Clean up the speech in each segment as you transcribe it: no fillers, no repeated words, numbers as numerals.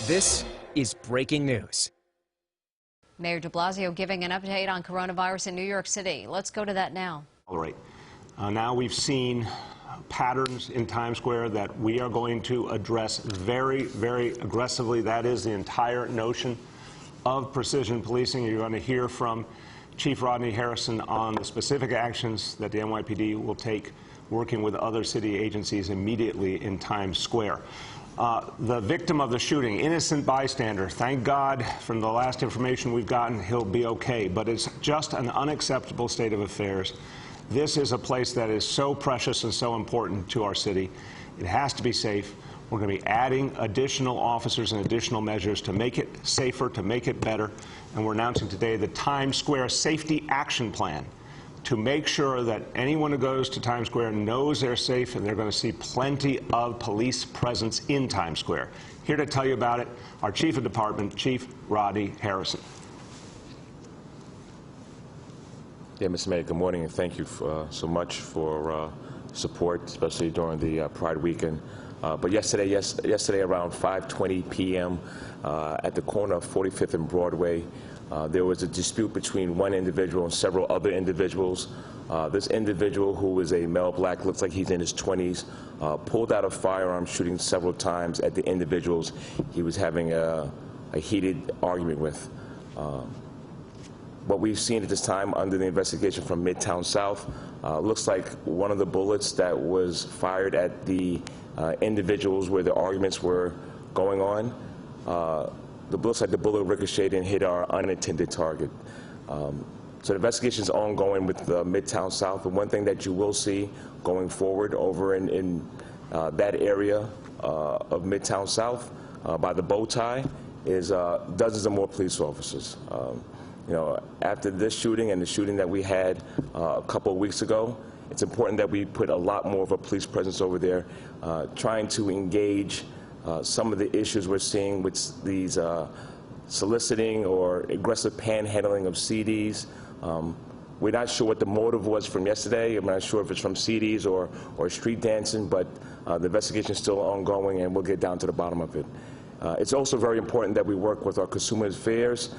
This is breaking news. Mayor de Blasio giving an update on coronavirus in New York City. Let's go to that now. All right. Now we've seen patterns in Times Square that we are going to address very, very aggressively. That is the entire notion of precision policing. You're going to hear from Chief Rodney Harrison on the specific actions that the NYPD will take working with other city agencies immediately in Times Square. The victim of the shooting, innocent bystander, thank God from the last information we've gotten, he'll be okay. But it's just an unacceptable state of affairs. This is a place that is so precious and so important to our city. It has to be safe. We're going to be adding additional officers and additional measures to make it safer, to make it better. And we're announcing today the Times Square Safety Action Plan to make sure that anyone who goes to Times Square knows they're safe and they're going to see plenty of police presence in Times Square. Here to tell you about it, our Chief of Department, Chief Rodney Harrison. Yeah, Mr. Mayor, good morning, and thank you so much for support, especially during the Pride weekend. But yesterday around 5:20 p.m. At the corner of 45th and Broadway, there was a dispute between one individual and several other individuals. This individual, who is a male black, looks like he's in his 20s, pulled out a firearm, shooting several times at the individuals he was having a heated argument with. What we've seen at this time under the investigation from Midtown South, looks like one of the bullets that was fired at the individuals where the arguments were going on, looks like the bullet ricocheted and hit our unintended target. So the investigation is ongoing with Midtown South. And one thing that you will see going forward over in that area of Midtown South by the bow tie is dozens of more police officers. You know, after this shooting and the shooting that we had a couple of weeks ago, it's important that we put a lot more of a police presence over there, trying to engage some of the issues we're seeing with these soliciting or aggressive panhandling of CDs. We're not sure what the motive was from yesterday. I'm not sure if it's from CDs or street dancing, but the investigation is still ongoing, and we'll get down to the bottom of it. It's also very important that we work with our consumer affairs,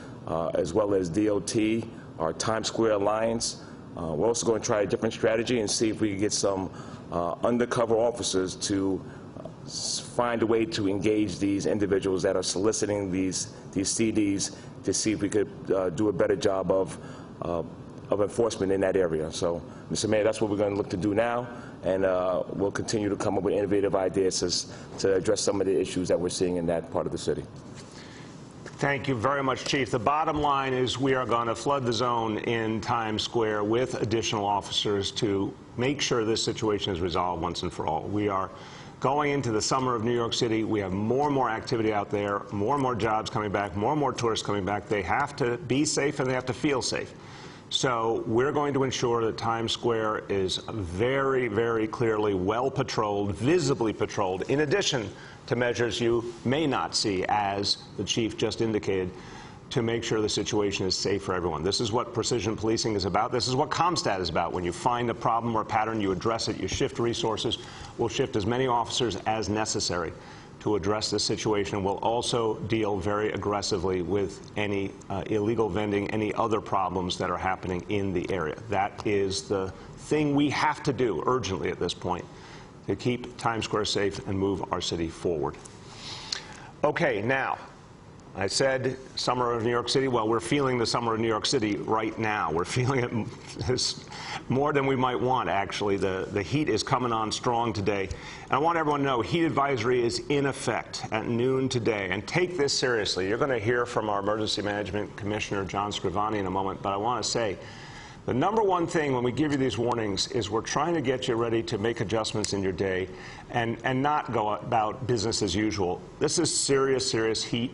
as well as DOT, our Times Square Alliance. We're also going to try a different strategy and see if we can get some undercover officers to find a way to engage these individuals that are soliciting these CDs, to see if we could do a better job of enforcement in that area. So, Mr. Mayor, that's what we're going to look to do now, and we'll continue to come up with innovative ideas to address some of the issues that we're seeing in that part of the city. Thank you very much, Chief. The bottom line is we are going to flood the zone in Times Square with additional officers to make sure this situation is resolved once and for all. We are going into the summer of New York City. We have more and more activity out there, more and more jobs coming back, more and more tourists coming back. They have to be safe and they have to feel safe. So we're going to ensure that Times Square is very, very clearly well patrolled, visibly patrolled, in addition to measures you may not see, as the Chief just indicated, to make sure the situation is safe for everyone. This is what precision policing is about. This is what CompStat is about. When you find a problem or a pattern, you address it, you shift resources. We'll shift as many officers as necessary to address this situation. We'll also deal very aggressively with any illegal vending, any other problems that are happening in the area. That is the thing we have to do urgently at this point to keep Times Square safe and move our city forward. Okay, now, I said summer of New York City. Well, we're feeling the summer of New York City right now. We're feeling it more than we might want, actually. The heat is coming on strong today. And I want everyone to know heat advisory is in effect at noon today. And take this seriously. You're going to hear from our Emergency Management Commissioner, John Scrivani, in a moment. But I want to say, the number one thing when we give you these warnings is we're trying to get you ready to make adjustments in your day and not go about business as usual. This is serious, serious heat.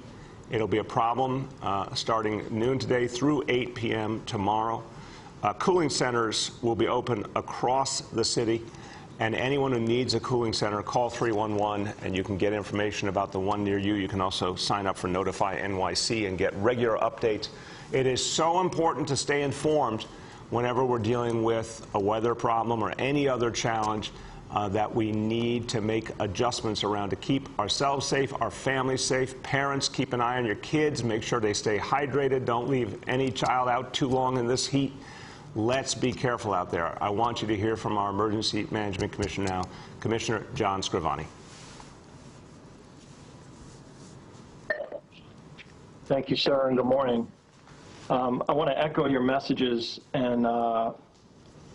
It'll be a problem starting noon today through 8 p.m. tomorrow. Cooling centers will be open across the city, and anyone who needs a cooling center, call 311, and you can get information about the one near you. You can also sign up for Notify NYC and get regular updates. It is so important to stay informed whenever we're dealing with a weather problem or any other challenge. that we need to make adjustments around to keep ourselves safe, our families safe. Parents, keep an eye on your kids. Make sure they stay hydrated. Don't leave any child out too long in this heat. Let's be careful out there. I want you to hear from our Emergency Management Commissioner now, Commissioner John Scrivani. Thank you, sir, and good morning. I want to echo your messages and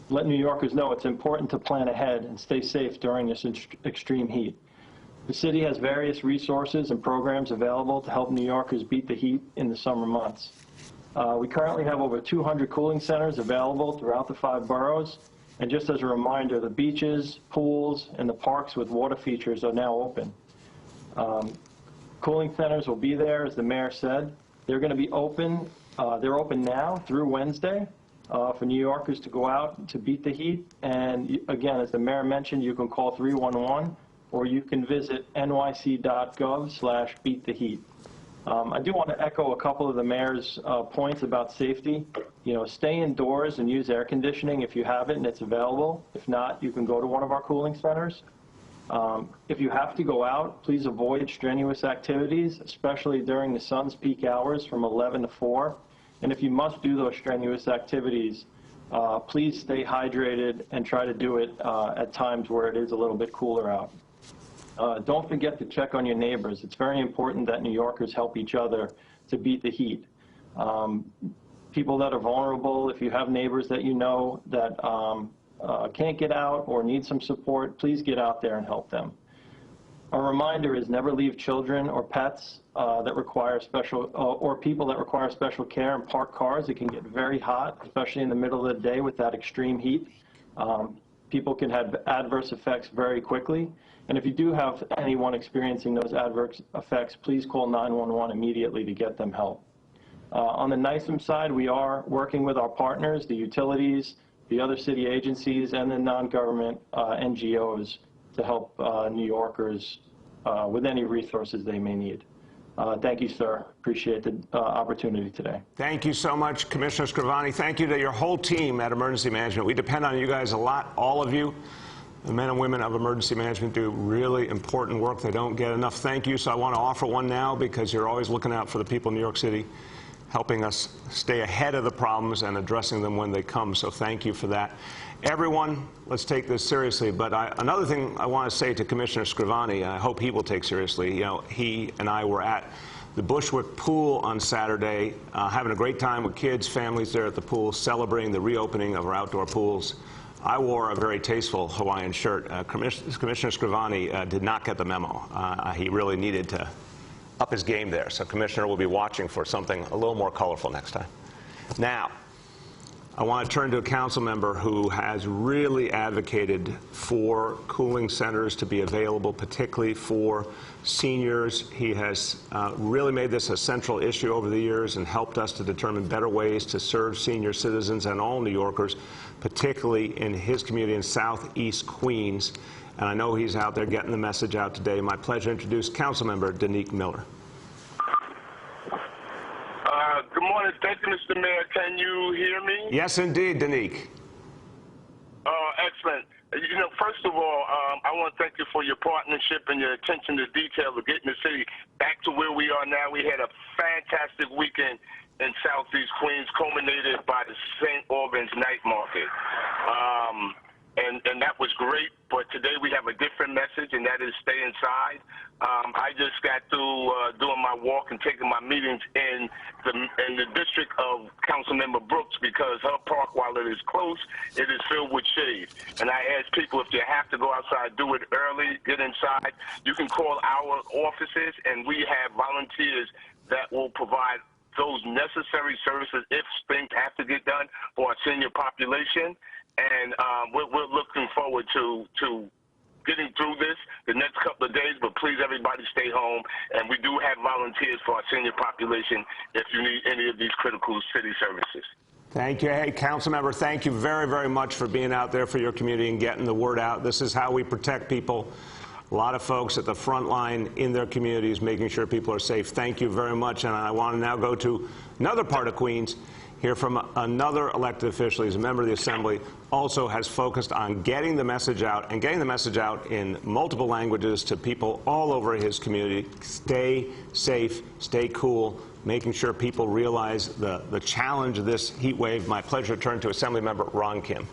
let New Yorkers know it's important to plan ahead and stay safe during this extreme heat. The city has various resources and programs available to help New Yorkers beat the heat in the summer months. We currently have over 200 cooling centers available throughout the 5 boroughs. And just as a reminder, the beaches, pools, and the parks with water features are now open. Cooling centers will be there, as the mayor said. They're going to be open. They're open now through Wednesday for New Yorkers to go out to beat the heat. And again, as the mayor mentioned, you can call 311 or you can visit nyc.gov/beattheheat. I do want to echo a couple of the mayor's points about safety. You know, stay indoors and use air conditioning if you have it and it's available. If not, you can go to one of our cooling centers. If you have to go out, please avoid strenuous activities, especially during the sun's peak hours from 11 to 4. And if you must do those strenuous activities, please stay hydrated and try to do it at times where it is a little bit cooler out. Don't forget to check on your neighbors. It's very important that New Yorkers help each other to beat the heat. People that are vulnerable, if you have neighbors that you know that can't get out or need some support, please get out there and help them. A reminder is never leave children or pets that require special, or people that require special care in parked cars. It can get very hot, especially in the middle of the day with that extreme heat. People can have adverse effects very quickly. And if you do have anyone experiencing those adverse effects, please call 911 immediately to get them help. On the NYSEM side, we are working with our partners, the utilities, the other city agencies, and the non-government NGOs to help New Yorkers with any resources they may need. Thank you, sir. Appreciate the opportunity today. Thank you so much, Commissioner Scrivani. Thank you to your whole team at Emergency Management. We depend on you guys a lot, all of you. The men and women of Emergency Management do really important work. They don't get enough thank you, so I want to offer one now because you're always looking out for the people in New York City, helping us stay ahead of the problems and addressing them when they come, so thank you for that. Everyone, let's take this seriously, but another thing I want to say to Commissioner Scrivani, I hope he will take seriously, you know, he and I were at the Bushwick Pool on Saturday, having a great time with kids, families there at the pool, celebrating the reopening of our outdoor pools. I wore a very tasteful Hawaiian shirt. Commissioner Scrivani did not get the memo. He really needed to up his game there. So Commissioner will be watching for something a little more colorful next time. Now, I want to turn to a council member who has really advocated for cooling centers to be available, particularly for seniors. He has really made this a central issue over the years and helped us to determine better ways to serve senior citizens and all New Yorkers, particularly in his community in Southeast Queens. And I know he's out there getting the message out today. My pleasure to introduce Councilmember Danique Miller. Good morning. Thank you, Mr. Mayor. Can you hear me? Yes, indeed, Danique. Excellent. You know, first of all, I want to thank you for your partnership and your attention to detail of getting the city back to where we are now. We had a fantastic weekend in Southeast Queens, culminated by the St. Albans Night Market. And that was great, but today we have a different message, and that is stay inside. I just got through doing my walk and taking my meetings in the district of Councilmember Brooks, because her park, while it is close, it is filled with shade. And I ask people, if you have to go outside, do it early, get inside. You can call our offices, and we have volunteers that will provide those necessary services if things have to get done for our senior population. And we're looking forward to getting through this the next couple of days, but please, everybody, stay home. And we do have volunteers for our senior population if you need any of these critical city services. Thank you. Hey, Councilmember, thank you very, very much for being out there for your community and getting the word out. This is how we protect people. A lot of folks at the front line in their communities making sure people are safe. Thank you very much. And I want to now go to another part of Queens. hear from another elected official. He's a member of the Assembly, also has focused on getting the message out and getting the message out in multiple languages to people all over his community. Stay safe, stay cool, making sure people realize the challenge of this heat wave. My pleasure to turn to Assembly Member Ron Kim.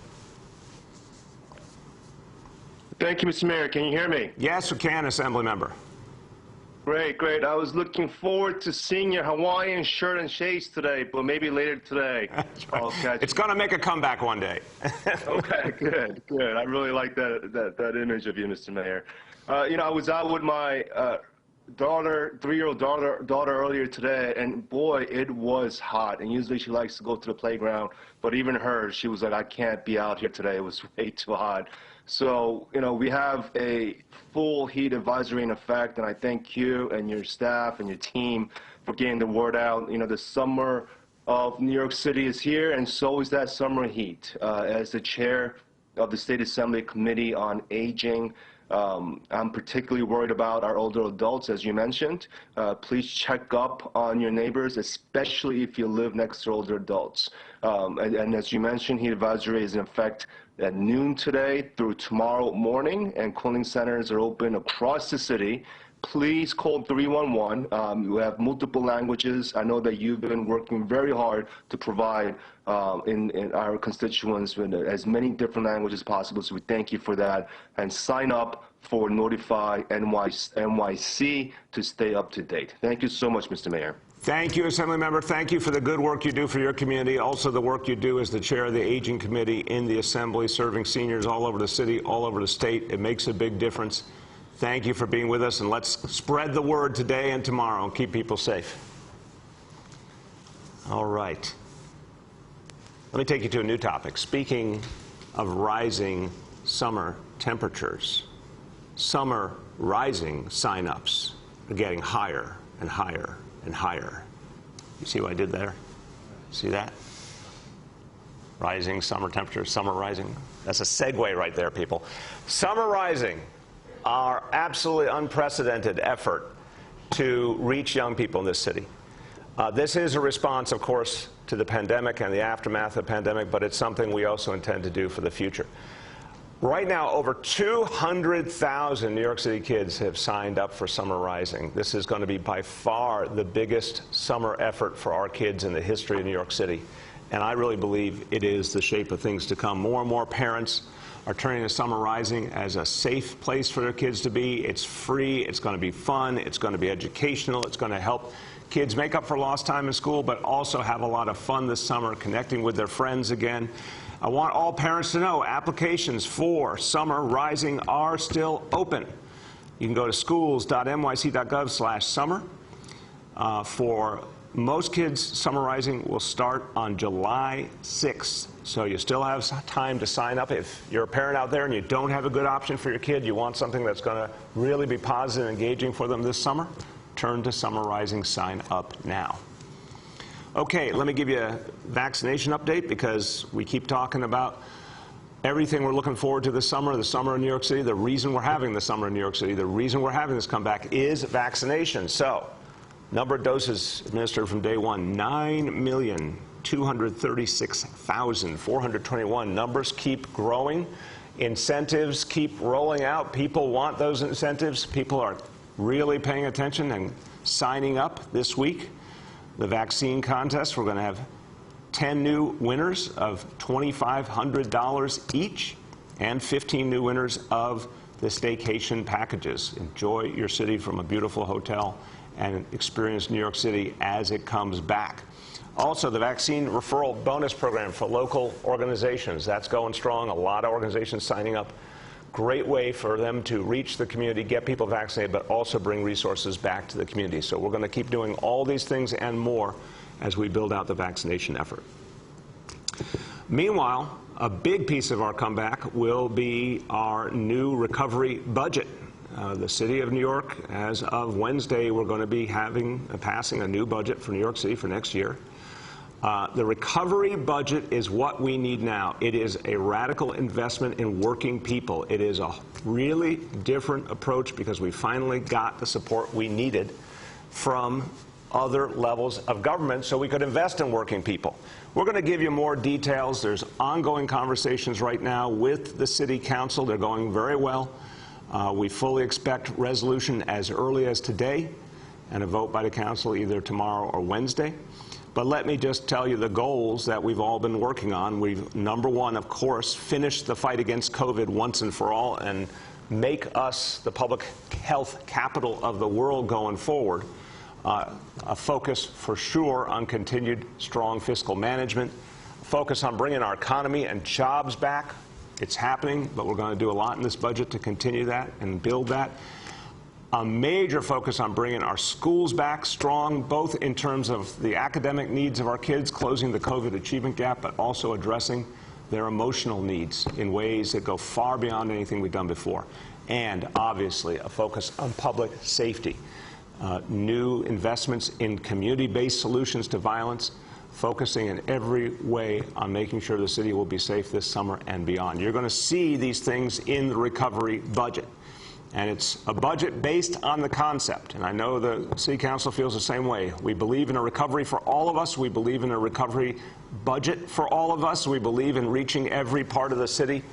Thank you, Mr. Mayor. Can you hear me? Yes, we can, Assembly Member. Great, great. I was looking forward to seeing your Hawaiian shirt and shades today, but maybe later today. I'll catch It's going to make a comeback one day. Okay, good, good. I really like that image of you, Mr. Mayor. You know, I was out with my daughter, 3-year-old daughter earlier today, and boy, it was hot. And usually she likes to go to the playground, but even her, she was like, I can't be out here today. It was way too hot. So, you know, we have a full heat advisory in effect, and I thank you and your staff and your team for getting the word out. You know, the summer of New York City is here, and so is that summer heat. As the chair of the State Assembly Committee on Aging, I'm particularly worried about our older adults, as you mentioned. Please check up on your neighbors, especially if you live next to older adults. And as you mentioned, heat advisory is in effect at noon today through tomorrow morning, and cooling centers are open across the city. Please call 311. We have multiple languages. I know that you've been working very hard to provide in our constituents with as many different languages as possible, so we thank you for that. And sign up for Notify NYC to stay up to date. Thank you so much, Mr. Mayor. Thank you, Assembly Member. Thank you for the good work you do for your community, also the work you do as the chair of the Aging Committee in the Assembly, serving seniors all over the city, all over the state. It makes a big difference. Thank you for being with us, and let's spread the word today and tomorrow and keep people safe. All right. Let me take you to a new topic. Speaking of rising summer temperatures, summer rising sign-ups are getting higher and higher and higher. You see what I did there? See that? Rising summer temperatures, summer rising. That's a segue right there, people. Summer rising, our absolutely unprecedented effort to reach young people in this city. This is a response, of course, to the pandemic and the aftermath of the pandemic, but it's something we also intend to do for the future. Right now, over 200,000 New York City kids have signed up for Summer Rising. This is going to be by far the biggest summer effort for our kids in the history of New York City. And I really believe it is the shape of things to come. More and more parents are turning to Summer Rising as a safe place for their kids to be. It's free, it's going to be fun, it's going to be educational, it's going to help kids make up for lost time in school, but also have a lot of fun this summer, connecting with their friends again. I want all parents to know applications for Summer Rising are still open. You can go to schools.nyc.gov/summer. For most kids, Summer Rising will start on July 6th. So you still have time to sign up. If you're a parent out there and you don't have a good option for your kid, you want something that's going to really be positive and engaging for them this summer, turn to Summer Rising, sign up now. Okay, let me give you a vaccination update, because we keep talking about everything we're looking forward to this summer, the summer in New York City. The reason we're having the summer in New York City, the reason we're having this comeback is vaccination. So, number of doses administered from day one, 9,236,421. Numbers keep growing. Incentives keep rolling out. People want those incentives. People are really paying attention and signing up this week. The vaccine contest, we're going to have 10 new winners of $2,500 each, and 15 new winners of the staycation packages. Enjoy your city from a beautiful hotel and experience New York City as it comes back. Also, the vaccine referral bonus program for local organizations, that's going strong. A lot of organizations signing up. Great way for them to reach the community, get people vaccinated, but also bring resources back to the community. So we're going to keep doing all these things and more as we build out the vaccination effort. Meanwhile, a big piece of our comeback will be our new recovery budget. The City of New York, as of Wednesday, we're going to be passing a new budget for New York City for next year. The recovery budget is what we need now. It is a radical investment in working people. It is a really different approach because we finally got the support we needed from other levels of government so we could invest in working people. We're going to give you more details. There's ongoing conversations right now with the City Council. They're going very well. We fully expect resolution as early as today and a vote by the Council either tomorrow or Wednesday. But let me just tell you the goals that we've all been working on. We've, number one, of course, finished the fight against COVID once and for all and make us the public health capital of the world going forward. A focus for sure on continued strong fiscal management, focus on bringing our economy and jobs back. It's happening, but we're going to do a lot in this budget to continue that and build that. A major focus on bringing our schools back strong, both in terms of the academic needs of our kids, closing the COVID achievement gap, but also addressing their emotional needs in ways that go far beyond anything we've done before. And obviously a focus on public safety. New investments in community-based solutions to violence, focusing in every way on making sure the city will be safe this summer and beyond. You're going to see these things in the recovery budget. And it's a budget based on the concept. And I know the City Council feels the same way. We believe in a recovery for all of us. We believe in a recovery budget for all of us. We believe in reaching every part of the city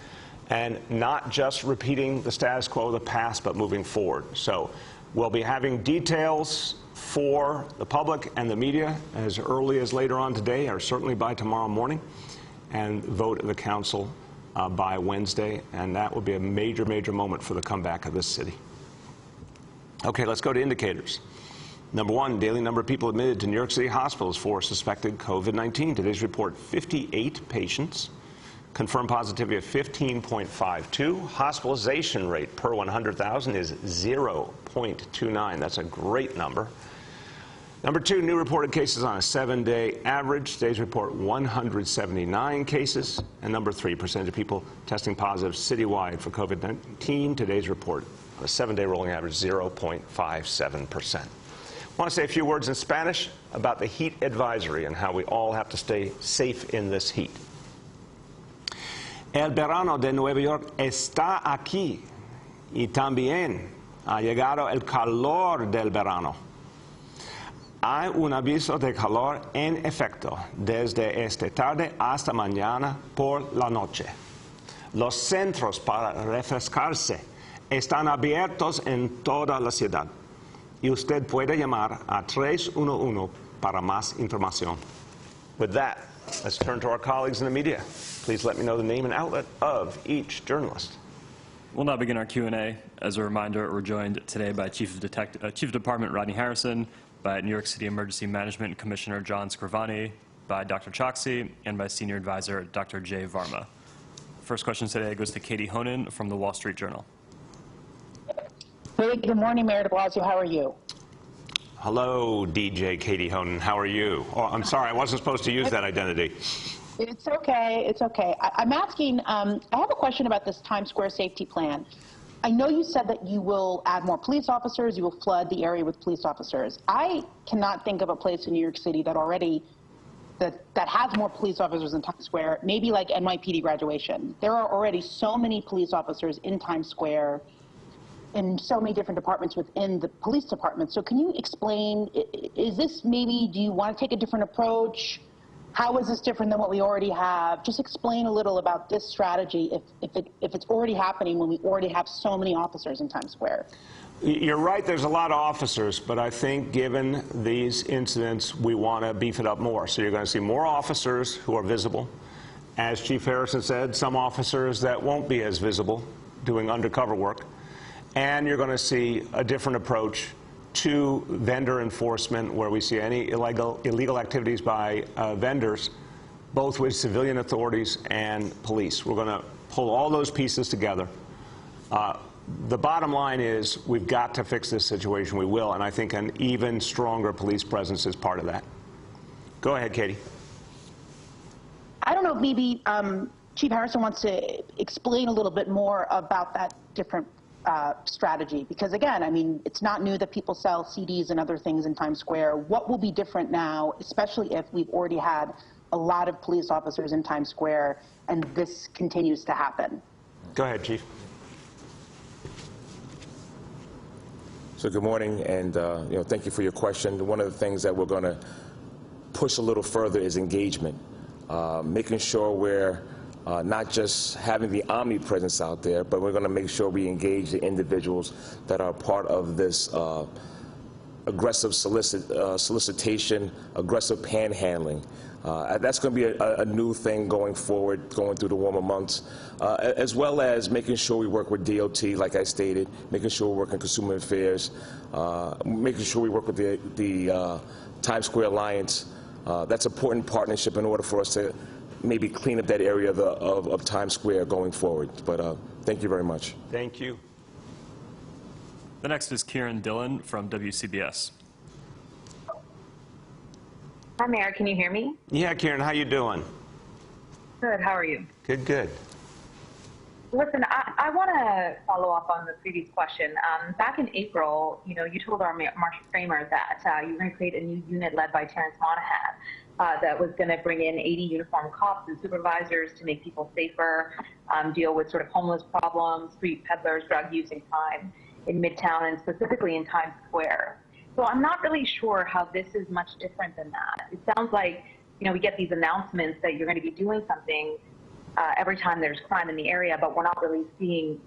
and not just repeating the status quo of the past, but moving forward. So we'll be having details for the public and the media as early as later on today, or certainly by tomorrow morning, and vote at the Council by Wednesday, and that will be a major, major moment for the comeback of this city. Okay, let's go to indicators. Number one, daily number of people admitted to New York City hospitals for suspected COVID-19. Today's report, 58 patients. Confirmed positivity of 15.52. Hospitalization rate per 100,000 is 0.29. That's a great number. Number two, new reported cases on a 7-day average. Today's report, 179 cases. And number three, percentage of people testing positive citywide for COVID-19. Today's report, on a 7-day rolling average, 0.57%. I want to say a few words in Spanish about the heat advisory and how we all have to stay safe in this heat. El verano de Nueva York está aquí y también ha llegado el calor del verano. Hay un aviso de calor en efecto desde esta tarde hasta mañana por la noche. Los centros para refrescarse están abiertos en toda la ciudad y usted puede llamar a 311 para más información. With that, let's turn to our colleagues in the media. Please let me know the name and outlet of each journalist. We'll now begin our Q&A. As a reminder, we're joined today by Chief of Department Rodney Harrison, by New York City Emergency Management Commissioner John Scrivani, by Dr. Choksi, and by Senior Advisor Dr. Jay Varma. First question today goes to Katie Honan from the Wall Street Journal. Hey, good morning, Mayor de Blasio. How are you? Hello, DJ Katie Honan. How are you? Oh, I'm sorry, I wasn't supposed to use that identity. It's okay. It's okay. I'm asking, I have a question about this Times Square safety plan. I know you said that you will add more police officers, you will flood the area with police officers. I cannot think of a place in New York City that already, that has more police officers in Times Square, maybe like NYPD graduation. There are already so many police officers in Times Square in so many different departments within the police department. So can you explain, is this maybe, do you want to take a different approach? How is this different than what we already have? Just explain a little about this strategy if it's already happening when we already have so many officers in Times Square. You're right, there's a lot of officers, but I think given these incidents, we want to beef it up more. So you're going to see more officers who are visible. As Chief Harrison said, some officers that won't be as visible doing undercover work. And you're going to see a different approach to vendor enforcement, where we see any illegal activities by vendors, both with civilian authorities and police. We're going to pull all those pieces together. The bottom line is we've got to fix this situation. We will, and I think an even stronger police presence is part of that. Go ahead, Katie. I don't know if maybe Chief Harrison wants to explain a little bit more about that different strategy, because again, I mean, it's not new that people sell CDs and other things in Times Square. What will be different now, especially if we've already had a lot of police officers in Times Square and this continues to happen? Go ahead, Chief. So good morning, and thank you for your question. One of the things that we're going to push a little further is engagement, making sure we're not just having the omnipresence out there, but we're going to make sure we engage the individuals that are part of this aggressive solicitation, aggressive panhandling. That's going to be a new thing going forward, going through the warmer months, as well as making sure we work with DOT, like I stated, making sure we work in Consumer Affairs, making sure we work with the Times Square Alliance. That's an important partnership in order for us to maybe clean up that area of Times Square going forward. But thank you very much. Thank you. The next is Kieran Dillon from WCBS. Hi, Mayor. Can you hear me? Yeah, Kieran, how you doing? Good. How are you? Good, good. Listen, I want to follow up on the previous question. Back in April, you told our Marsh Framer that you were going to create a new unit led by Terrence Monahan that was going to bring in 80 uniformed cops and supervisors to make people safer, deal with sort of homeless problems, street peddlers, drug using crime in Midtown and specifically in Times Square. So I'm not really sure how this is much different than that. It sounds like, we get these announcements that you're going to be doing something every time there's crime in the area, but we're not really seeing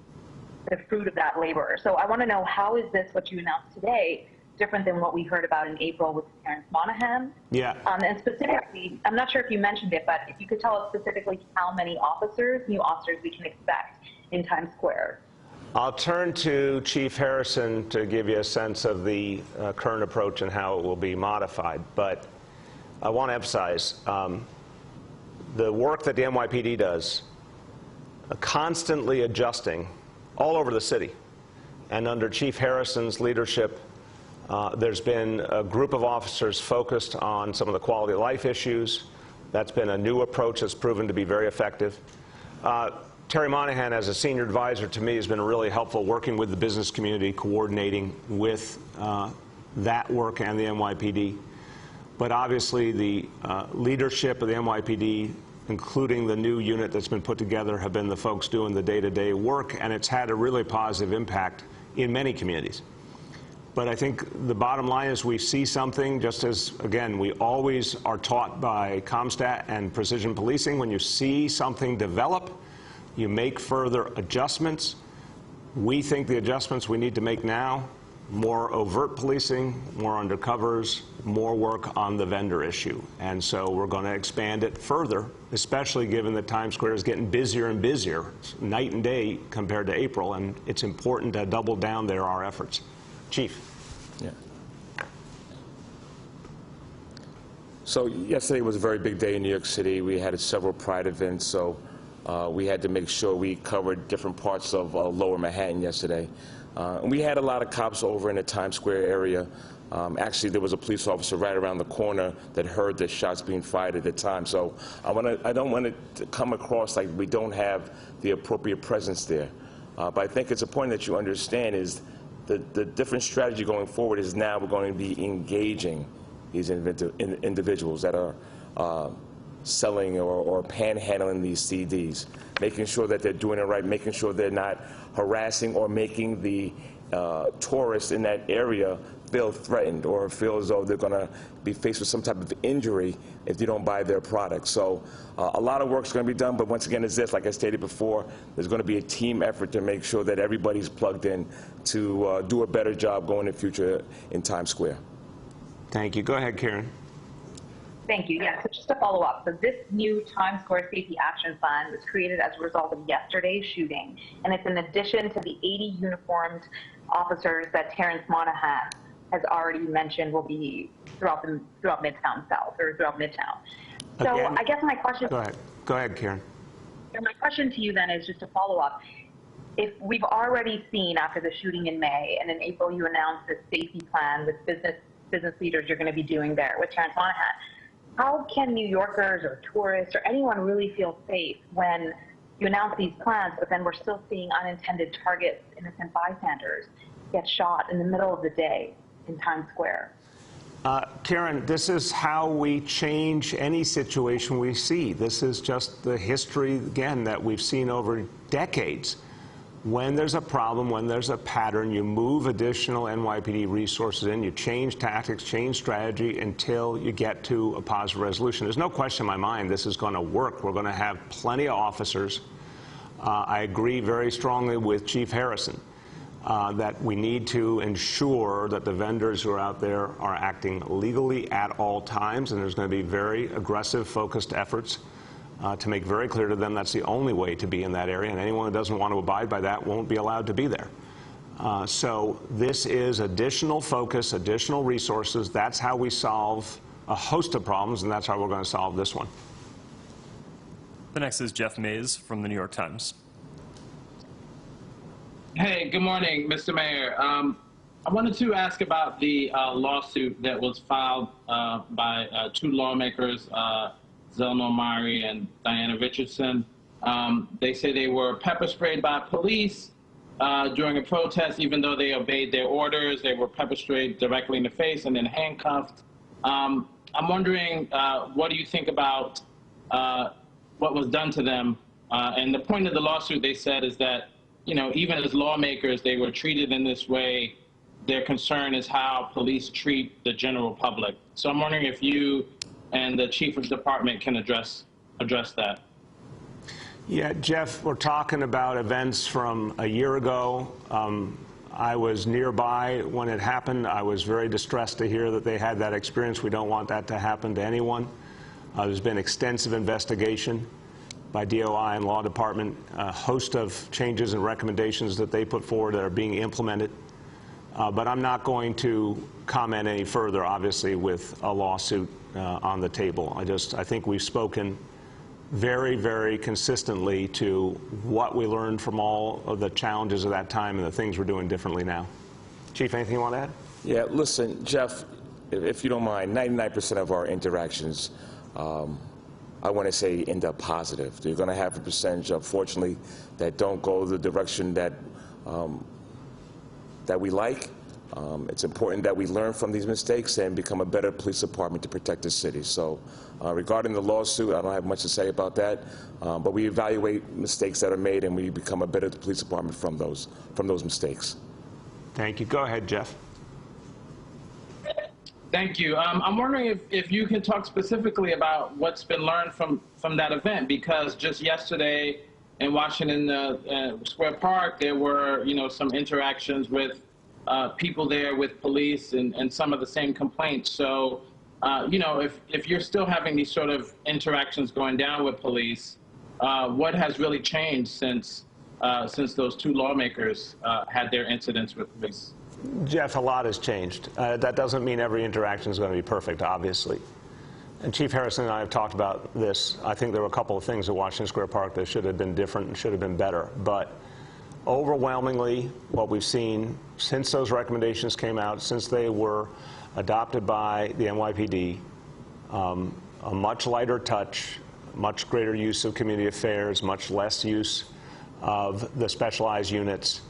the fruit of that labor. So I want to know, how is this, what you announced today, different than what we heard about in April with Terrence Monahan? Yeah. And specifically, I'm not sure if you mentioned it, but if you could tell us specifically how many new officers we can expect in Times Square. I'll turn to Chief Harrison to give you a sense of the current approach and how it will be modified. But I want to emphasize the work that the NYPD does, constantly adjusting all over the city. And under Chief Harrison's leadership, there's been a group of officers focused on some of the quality of life issues. That's been a new approach that's proven to be very effective. Terry Monahan, as a senior advisor to me, has been really helpful working with the business community, coordinating with that work and the NYPD. But obviously the leadership of the NYPD, including the new unit that's been put together, have been the folks doing the day-to-day work, and it's had a really positive impact in many communities. But I think the bottom line is we see something, just as, again, we always are taught by CompStat and precision policing, when you see something develop, you make further adjustments. We think the adjustments we need to make now, more overt policing, more undercovers, more work on the vendor issue. And so we're going to expand it further, especially given that Times Square is getting busier and busier, night and day compared to April, and it's important to double down there our efforts. Chief. Yeah. So yesterday was a very big day in New York City. We had several Pride events, so we had to make sure we covered different parts of Lower Manhattan yesterday. And we had a lot of cops over in the Times Square area. Actually, there was a police officer right around the corner that heard the shots being fired at the time. So I don't want it to come across like we don't have the appropriate presence there. But I think it's important that you understand is the different strategy going forward is now we're going to be engaging these individuals that are selling or panhandling these CDs, making sure that they're doing it right, making sure they're not harassing or making the tourists in that area feel threatened or feel as though they're going to be faced with some type of injury if you don't buy their product. So a lot of work's going to be done, but once again, it's this, like I stated before, there's going to be a team effort to make sure that everybody's plugged in to do a better job going in the future in Times Square. Thank you. Go ahead, Karen. Thank you. Yeah, so just to follow up, so this new Times Square Safety Action Plan was created as a result of yesterday's shooting, and it's in addition to the 80 uniformed officers that Terrence Monahan has already mentioned will be throughout Midtown South, or throughout Midtown. So Again, I guess my question... Go ahead, Karen. My question to you then is just to follow up. If we've already seen after the shooting in May, and in April you announced this safety plan with business leaders you're going to be doing there with Terrence Monahan, how can New Yorkers or tourists or anyone really feel safe when you announce these plans, but then we're still seeing unintended targets, innocent bystanders, get shot in the middle of the day in Times Square? Karen, this is how we change any situation we see. This is just the history, again, that we've seen over decades. when there's a problem, when there's a pattern, you move additional NYPD resources in, you change tactics, change strategy until you get to a positive resolution. There's no question in my mind this is going to work. We're going to have plenty of officers. I agree very strongly with Chief Harrison that we need to ensure that the vendors who are out there are acting legally at all times, and there's going to be very aggressive, focused efforts to make very clear to them that's the only way to be in that area, and anyone who doesn't want to abide by that won't be allowed to be there. So this is additional focus, additional resources. That's how we solve a host of problems, and that's how we're going to solve this one. The next is Jeff Mays from the New York Times. Hey, good morning, Mr. Mayor. I wanted to ask about the lawsuit that was filed by two lawmakers, Zelma Mari and Diana Richardson. They say they were pepper sprayed by police during a protest, even though they obeyed their orders. They were pepper sprayed directly in the face and then handcuffed. I'm wondering, what do you think about what was done to them? And the point of the lawsuit, they said, is that, you know, even as lawmakers, they were treated in this way. Their concern is how police treat the general public. So I'm wondering if you and the chief of department can address that. Yeah, Jeff, we're talking about events from a year ago. I was nearby when it happened. I was very distressed to hear that they had that experience. We don't want that to happen to anyone. There's been extensive investigation by DOI and law department, a host of changes and recommendations that they put forward that are being implemented. But I'm not going to comment any further, obviously, with a lawsuit on the table. I think we've spoken very, very consistently to what we learned from all of the challenges of that time and the things we're doing differently now. Chief, anything you want to add? Yeah, listen, Jeff, if you don't mind, 99% of our interactions, I want to say, end up positive. You're going to have a percentage, unfortunately, that don't go the direction that that we like. It's important that we learn from these mistakes and become a better police department to protect the city. So regarding the lawsuit, I don't have much to say about that, but we evaluate mistakes that are made and we become a better police department from those mistakes. Thank you. Go ahead, Jeff. Thank you. I'm wondering if you can talk specifically about what's been learned from that event, because just yesterday in Washington Square Park, there were, you know, some interactions with people there with police and some of the same complaints. So, you know, if you're still having these sort of interactions going down with police, what has really changed since those two lawmakers had their incidents with police? Jeff, a lot has changed. That doesn't mean every interaction is going to be perfect, obviously. And Chief Harrison and I have talked about this. I think there were a couple of things at Washington Square Park that should have been different and should have been better. But overwhelmingly, what we've seen since those recommendations came out, since they were adopted by the NYPD, a much lighter touch, much greater use of community affairs, much less use of the specialized units.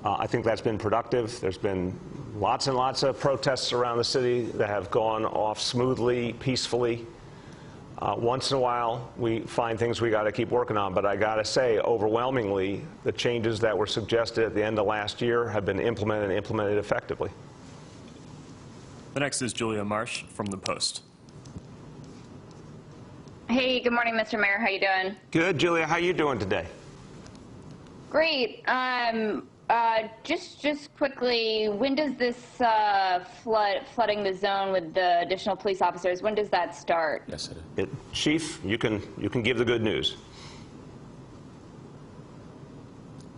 I think that's been productive. There's been lots and lots of protests around the city that have gone off smoothly, peacefully. Once in a while, we find things we got to keep working on, but I got to say, overwhelmingly, the changes that were suggested at the end of last year have been implemented and implemented effectively. The next is Julia Marsh from The Post. Hey, good morning, Mr. Mayor. How you doing? Good, Julia. How you doing today? Great. Just quickly, when does this flooding the zone with the additional police officers, when does that start? Yes, Chief, you can give the good news.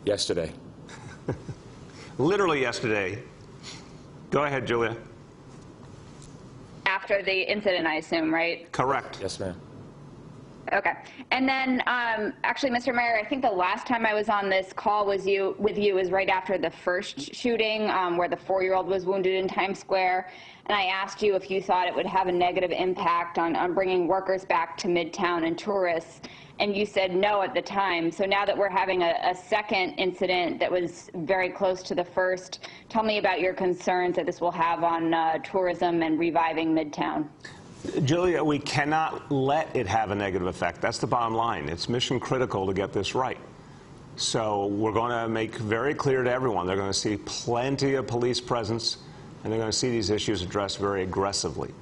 Yesterday. Literally yesterday. Go ahead, Julia. After the incident, I assume, right? Correct. Yes, ma'am. Okay. And then, actually, Mr. Mayor, I think the last time I was on this call with you was right after the first shooting where the 4-year-old was wounded in Times Square. And I asked you if you thought it would have a negative impact on bringing workers back to Midtown and tourists. And you said no at the time. So now that we're having a second incident that was very close to the first, tell me about your concerns that this will have on tourism and reviving Midtown. Julia, we cannot let it have a negative effect. That's the bottom line. It's mission critical to get this right. So we're going to make very clear to everyone, they're going to see plenty of police presence, and they're going to see these issues addressed very aggressively.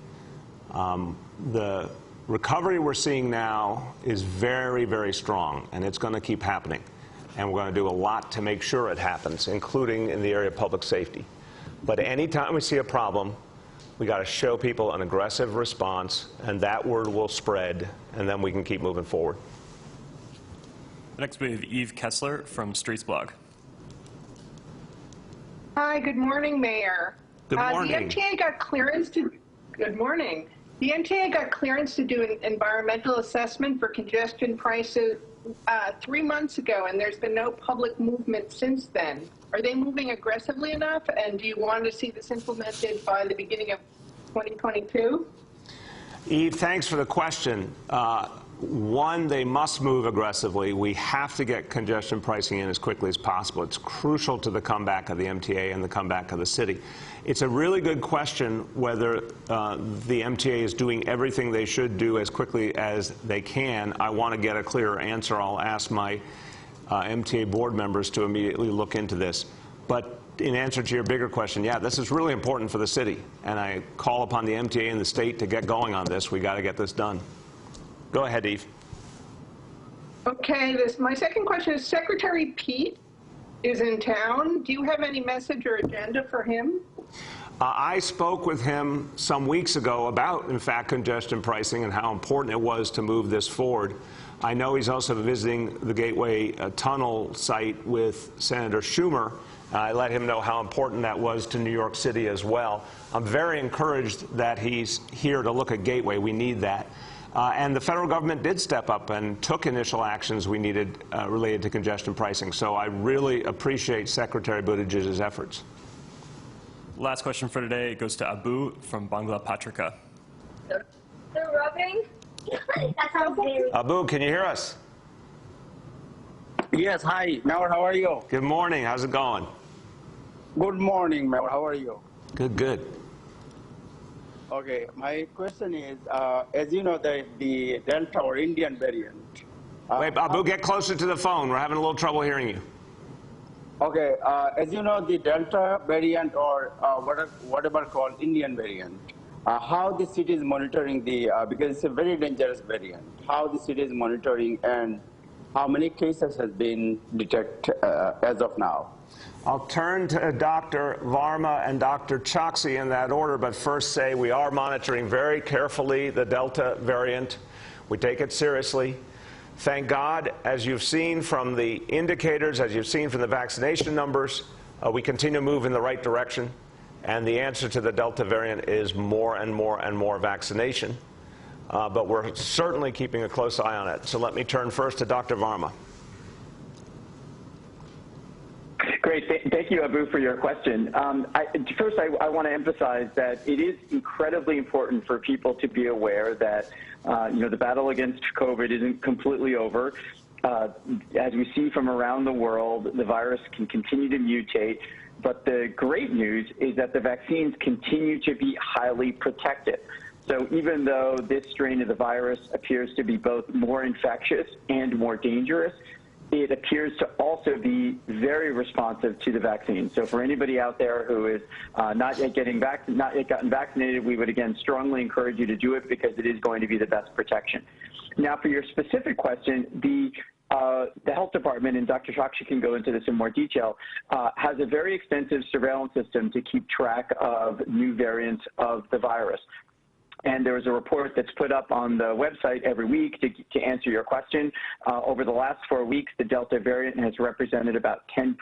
The recovery we're seeing now is very, very strong, and it's going to keep happening. And we're going to do a lot to make sure it happens, including in the area of public safety. But anytime we see a problem, we got to show people an aggressive response, and that word will spread, and then we can keep moving forward. Next, we have Eve Kessler from Streets Blog. Hi, good morning, Mayor. Good morning. The MTA got clearance to. Good morning. The MTA got clearance to do an environmental assessment for congestion prices 3 months ago, and there's been no public movement since then. Are they moving aggressively enough? And do you want to see this implemented by the beginning of 2022? Eve, thanks for the question. One, they must move aggressively. We have to get congestion pricing in as quickly as possible. It's crucial to the comeback of the MTA and the comeback of the city. It's a really good question whether the MTA is doing everything they should do as quickly as they can. I want to get a clearer answer. I'll ask my MTA board members to immediately look into this. But in answer to your bigger question, yeah, this is really important for the city. And I call upon the MTA and the state to get going on this. We got to get this done. Go ahead, Eve. Okay, my second question is, Secretary Pete is in town. Do you have any message or agenda for him? I spoke with him some weeks ago about, in fact, congestion pricing and how important it was to move this forward. I know he's also visiting the Gateway Tunnel site with Senator Schumer. I let him know how important that was to New York City as well. I'm very encouraged that he's here to look at Gateway. We need that. And the federal government did step up and took initial actions we needed related to congestion pricing. So I really appreciate Secretary Buttigieg's efforts. Last question for today goes to Abu from Bangla Patrika. They're rubbing? That sounds very... Abu, can you hear us? Yes, hi. Mayor, how are you? Good morning. How's it going? Good morning, Mayor. How are you? Good, good. Okay, my question is, as you know, the Delta or Indian variant. Wait, Abu, get closer to the phone. We're having a little trouble hearing you. Okay, as you know, the Delta variant or whatever called Indian variant, how the city is monitoring because it's a very dangerous variant, how the city is monitoring and how many cases has been detected as of now? I'll turn to Dr. Varma and Dr. Choksi in that order, but first say we are monitoring very carefully the Delta variant. We take it seriously. Thank God, as you've seen from the indicators, as you've seen from the vaccination numbers, we continue to move in the right direction. And the answer to the Delta variant is more and more and more vaccination. But we're certainly keeping a close eye on it. So let me turn first to Dr. Varma. Great. Thank you, Abu, for your question. First, I want to emphasize that it is incredibly important for people to be aware that the battle against COVID isn't completely over. As we see from around the world, the virus can continue to mutate. But the great news is that the vaccines continue to be highly protective. So even though this strain of the virus appears to be both more infectious and more dangerous, it appears to also be very responsive to the vaccine. So for anybody out there who is not yet gotten vaccinated, we would again strongly encourage you to do it because it is going to be the best protection. Now, for your specific question, the health department, and Dr. Choksi can go into this in more detail, has a very extensive surveillance system to keep track of new variants of the virus. And there is a report that's put up on the website every week to answer your question. Over the last 4 weeks, the Delta variant has represented about 10%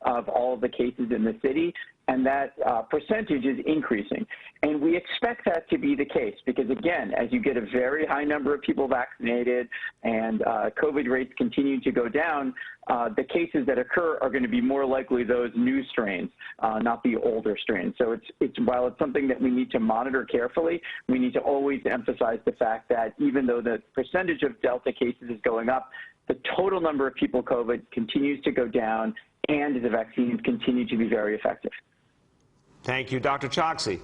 of all of the cases in the city, and that percentage is increasing. And we expect that to be the case because, again, as you get a very high number of people vaccinated and COVID rates continue to go down, the cases that occur are going to be more likely those new strains, not the older strains. So while it's something that we need to monitor carefully, we need to always emphasize the fact that even though the percentage of Delta cases is going up, the total number of people COVID continues to go down, and the vaccines continue to be very effective. Thank you. Dr. Choksi.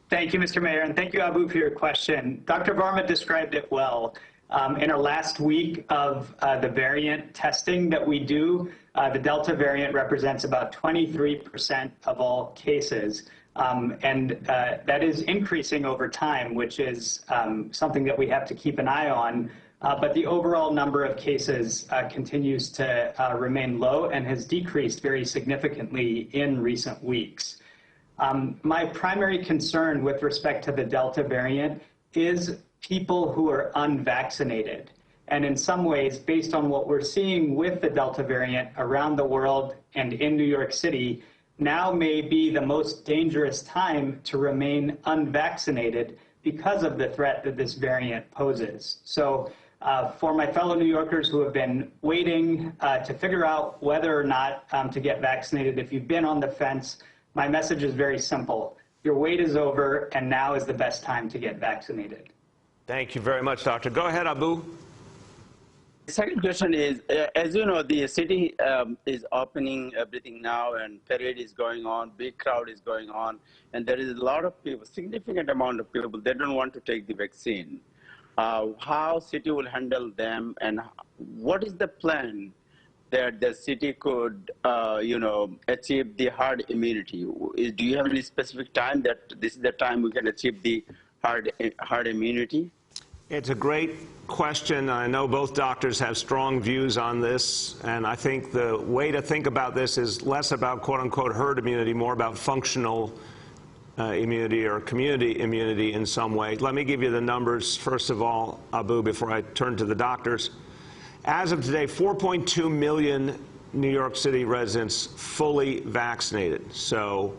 Thank you, Mr. Mayor, and thank you, Abu, for your question. Dr. Varma described it well. In our last week of the variant testing that we do, the Delta variant represents about 23% of all cases. And that is increasing over time, which is something that we have to keep an eye on. But the overall number of cases continues to remain low and has decreased very significantly in recent weeks. My primary concern with respect to the Delta variant is people who are unvaccinated. And in some ways, based on what we're seeing with the Delta variant around the world and in New York City, now may be the most dangerous time to remain unvaccinated because of the threat that this variant poses. So for my fellow New Yorkers who have been waiting to figure out whether or not to get vaccinated, if you've been on the fence, my message is very simple. Your wait is over, and now is the best time to get vaccinated. Thank you very much, Doctor. Go ahead, Abu. The second question is, as you know, the city is opening everything now, and parade is going on, big crowd is going on, and there is a lot of people, significant amount of people, they don't want to take the vaccine. How city will handle them, and what is the plan that the city could, achieve the herd immunity? Do you have any specific time that this is the time we can achieve the herd immunity? It's a great question. I know both doctors have strong views on this, and I think the way to think about this is less about quote-unquote herd immunity, more about functional immunity or community immunity in some way. Let me give you the numbers, first of all, Abu, before I turn to the doctors. As of today, 4.2 million New York City residents fully vaccinated. So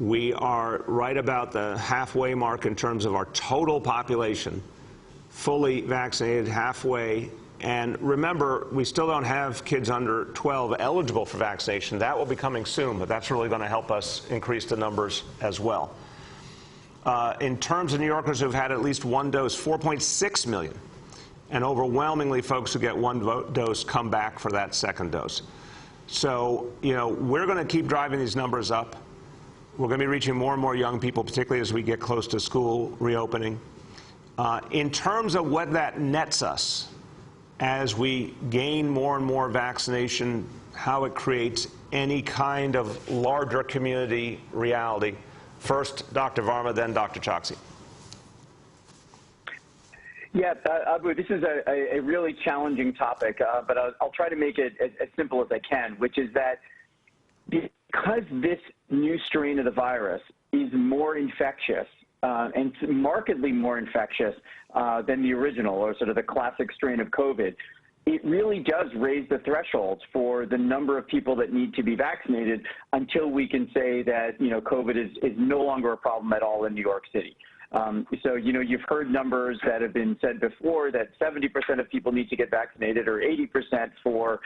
we are right about the halfway mark in terms of our total population. Fully vaccinated, halfway. And remember, we still don't have kids under 12 eligible for vaccination. That will be coming soon, but that's really going to help us increase the numbers as well. In terms of New Yorkers who have had at least one dose, 4.6 million. And overwhelmingly, folks who get one dose come back for that second dose. So, we're going to keep driving these numbers up. We're going to be reaching more and more young people, particularly as we get close to school reopening. In terms of what that nets us as we gain more and more vaccination, how it creates any kind of larger community reality. First, Dr. Varma, then Dr. Choksi. Yeah, Abu, this is a really challenging topic, but I'll try to make it as simple as I can, which is that because this new strain of the virus is more infectious, and markedly more infectious than the original, or sort of the classic strain of COVID, it really does raise the thresholds for the number of people that need to be vaccinated until we can say that, COVID is no longer a problem at all in New York City. So, you've heard numbers that have been said before that 70% of people need to get vaccinated, or 80% for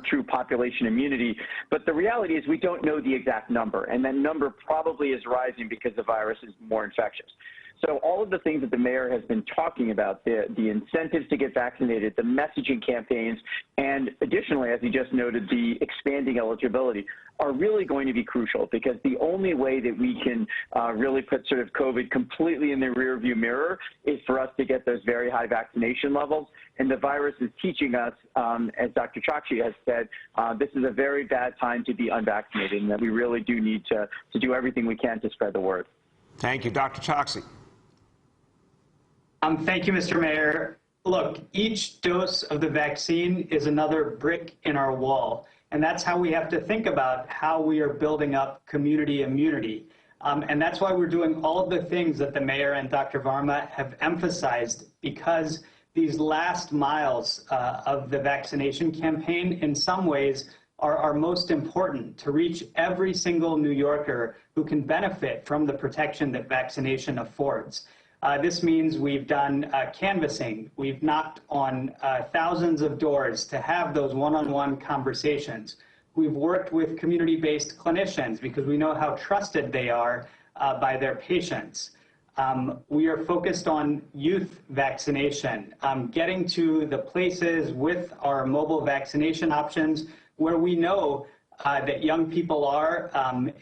true population immunity. But the reality is we don't know the exact number, and that number probably is rising because the virus is more infectious. So all of the things that the mayor has been talking about, the incentives to get vaccinated, the messaging campaigns, and additionally, as he just noted, the expanding eligibility are really going to be crucial, because the only way that we can really put sort of COVID completely in the rearview mirror is for us to get those very high vaccination levels. And the virus is teaching us, as Dr. Choksi has said, this is a very bad time to be unvaccinated, and that we really do need to do everything we can to spread the word. Thank you. Dr. Choksi. Thank you, Mr. Mayor. Look, each dose of the vaccine is another brick in our wall, and that's how we have to think about how we are building up community immunity. And that's why we're doing all of the things that the mayor and Dr. Varma have emphasized, because these last miles of the vaccination campaign in some ways are most important to reach every single New Yorker who can benefit from the protection that vaccination affords. This means we've done canvassing. We've knocked on thousands of doors to have those one-on-one conversations. We've worked with community-based clinicians because we know how trusted they are by their patients. We are focused on youth vaccination, getting to the places with our mobile vaccination options where we know that young people are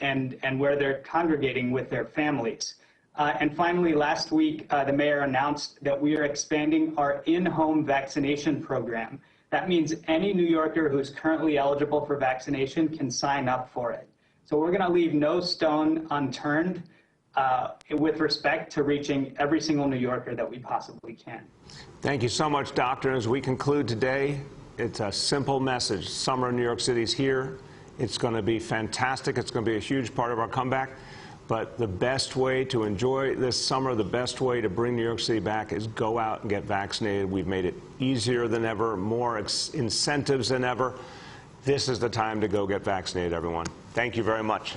and where they're congregating with their families. And finally, last week, the mayor announced that we are expanding our in-home vaccination program. That means any New Yorker who's currently eligible for vaccination can sign up for it. So we're going to leave no stone unturned with respect to reaching every single New Yorker that we possibly can. Thank you so much, Doctor. As we conclude today, it's a simple message. Summer in New York City is here. It's going to be fantastic. It's going to be a huge part of our comeback. But the best way to enjoy this summer, the best way to bring New York City back is go out and get vaccinated. We've made it easier than ever, more incentives than ever. This is the time to go get vaccinated, everyone. Thank you very much.